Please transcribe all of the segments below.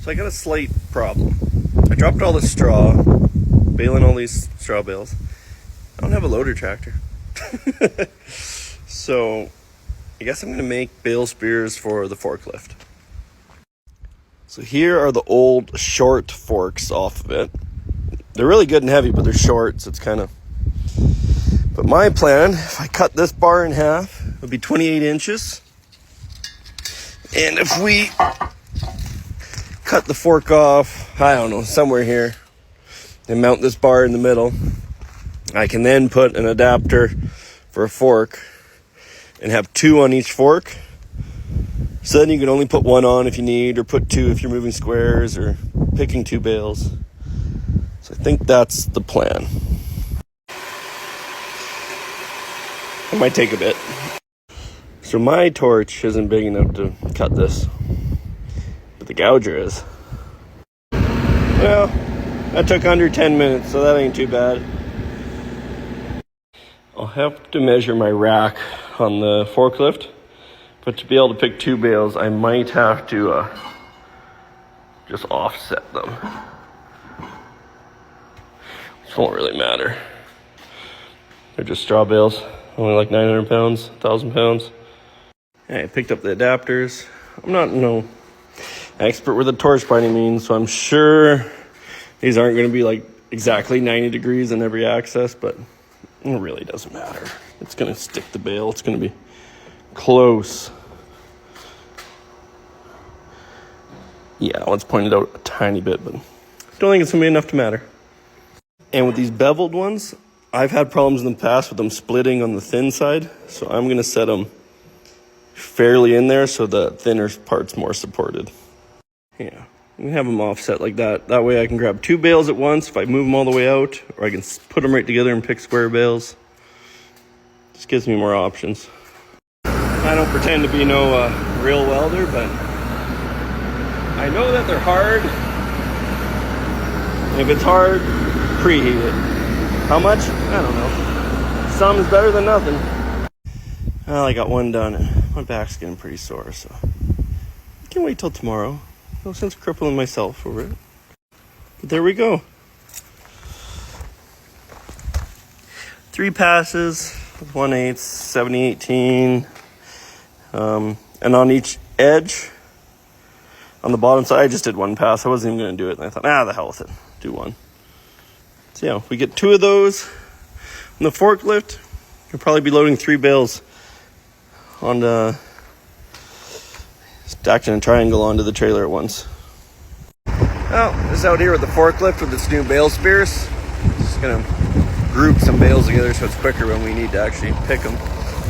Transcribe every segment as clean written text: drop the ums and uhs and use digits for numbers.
So I got a slight problem. I dropped all the straw, baling all these straw bales. I don't have a loader tractor. So I guess I'm going to make bale spears for the forklift. So here are the old short forks off of it. They're really good and heavy, but they're short, so it's kind of... But my plan, if I cut this bar in half, it would be 28 inches. And if we cut the fork off, I don't know, somewhere here, and mount this bar in the middle, I can then put an adapter for a fork and have two on each fork. So then you can only put one on if you need, or put two if you're moving squares or picking two bales. So I think that's the plan. It might take a bit. So my torch isn't big enough to cut this, but the gouger is. Well, that took under 10 minutes, so that ain't too bad. I'll have to measure my rack on the forklift, but to be able to pick two bales, I might have to just offset them. Which won't really matter. They're just straw bales, only like 900 pounds, 1,000 pounds. Yeah, I picked up the adapters. I'm not no expert with a torch by any means, so I'm sure these aren't going to be like exactly 90 degrees in every axis, but it really doesn't matter. It's going to stick the bale. It's going to be close. Yeah, that one's pointed out a tiny bit, but I don't think it's going to be enough to matter. And with these beveled ones, I've had problems in the past with them splitting on the thin side, so I'm going to set them fairly in there so the thinner part's more supported. Yeah, we can have them offset like that. That way I can grab two bales at once if I move them all the way out, or I can put them right together and pick square bales. Just gives me more options. I don't pretend to be no real welder, but I know that they're hard. And if it's hard, preheat it. How much? I don't know. Some is better than nothing. Well, I got one done. My back's getting pretty sore, so I can't wait till tomorrow. No sense crippling myself over it. But there we go. 3 passes, 1/8, 70/18. And on each edge, on the bottom side, I just did one pass. I wasn't even going to do it. And I thought, the hell with it. Do one. So yeah, we get 2 of those on the forklift. You'll probably be loading 3 bales on the stacked in a triangle onto the trailer at once. Well, this out here with the forklift with its new bale spears. Just gonna group some bales together so it's quicker when we need to actually pick them.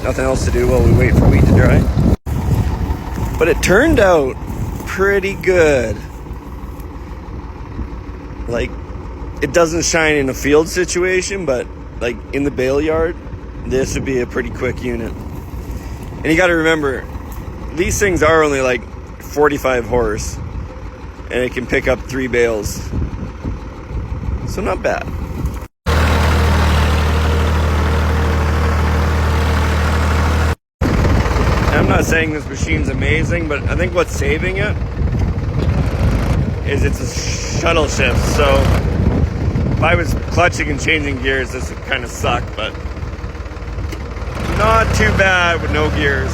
Nothing else to do while we wait for wheat to dry. But it turned out pretty good. Like, it doesn't shine in a field situation, but like in the bale yard, this would be a pretty quick unit. And you got to remember, these things are only like 45 horse, and it can pick up 3 bales. So not bad. And I'm not saying this machine's amazing, but I think what's saving it is it's a shuttle shift. So if I was clutching and changing gears, this would kind of suck, but not too bad with no gears.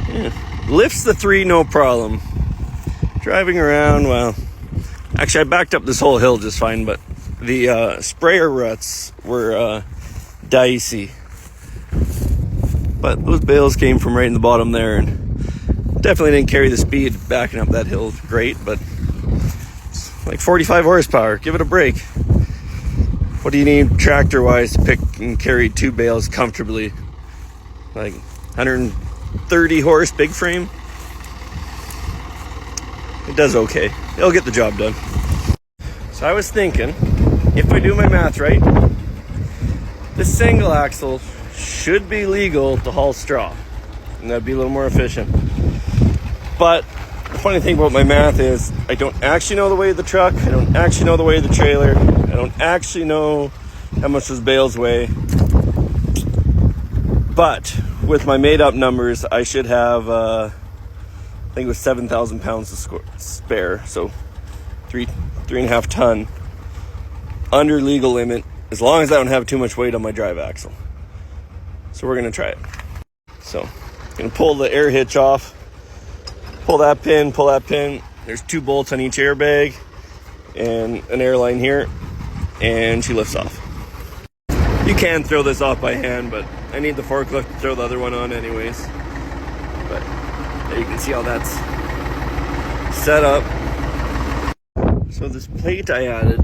Yeah. Lifts the 3, no problem. Driving around, well, actually I backed up this whole hill just fine, but the sprayer ruts were dicey. But those bales came from right in the bottom there, and definitely didn't carry the speed backing up that hill great, but like 45 horsepower, give it a break. What do you need tractor wise to pick and carry 2 bales comfortably? Like 130 horse big frame? It does okay. It'll get the job done. So I was thinking, if I do my math right, this single axle should be legal to haul straw, and that'd be a little more efficient. But the funny thing about my math is I don't actually know the weight of the truck. I don't actually know the weight of the trailer. I don't actually know how much those bales weigh. But with my made up numbers, I should have, I think it was 7,000 pounds to spare. So 3.5 ton under legal limit, as long as I don't have too much weight on my drive axle. So we're gonna try it. So I'm gonna pull the air hitch off, pull that pin. There's 2 bolts on each airbag and an air line here, and she lifts off. You can throw this off by hand, but I need the forklift to throw the other one on anyways. But there you can see how that's set up. So this plate I added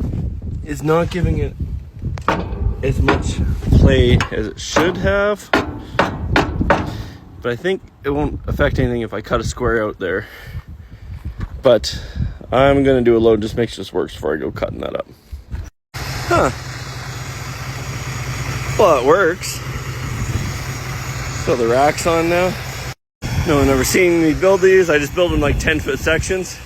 is not giving it as much play as it should have, but I think it won't affect anything if I cut a square out there. But I'm gonna do a load just make sure this works before I go cutting that up. Well, it works. So the rack's on now. No one ever seen me build these. I just build them like 10-foot sections.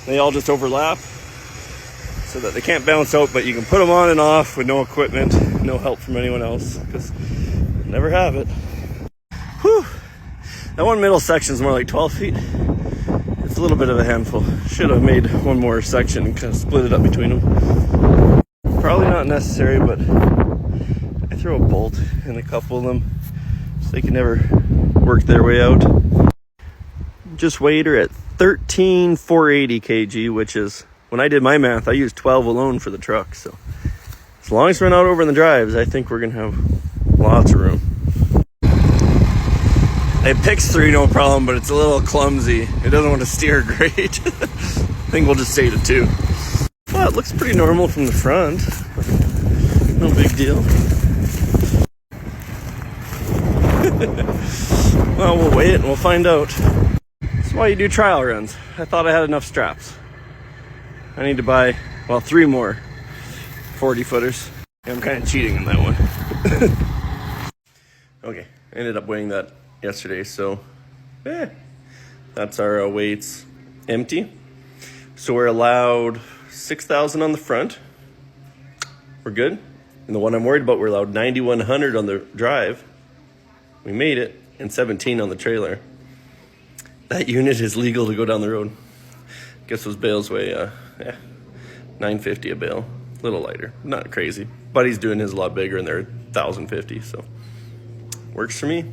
They all just overlap so that they can't bounce out, but you can put them on and off with no equipment, no help from anyone else, because I never have it. Whew. That one middle section is more like 12 feet. It's a little bit of a handful. Should have made one more section and kind of split it up between them. Probably not necessary, but I throw a bolt in a couple of them so they can never work their way out. Just weighed her at 13,480 kg, which is, when I did my math, I used 12 alone for the truck. So as long as we're not over in the drives, I think we're gonna have lots of room. It picks through no problem, but it's a little clumsy. It doesn't want to steer great. I think we'll just stay to 2. Well, it looks pretty normal from the front. No big deal. Well, we'll wait and we'll find out. That's why you do trial runs. I thought I had enough straps. I need to buy, well, 3 more 40-footers. I'm kind of cheating on that one. Okay, I ended up weighing that yesterday, so that's our weights empty. So we're allowed 6,000 on the front. We're good. And the one I'm worried about, we're allowed 9,100 on the drive. We made it, and 17 on the trailer. That unit is legal to go down the road. Guess those bales weigh, $950 a bale. A little lighter, not crazy. Buddy's doing his a lot bigger, and they're $1,050, so works for me.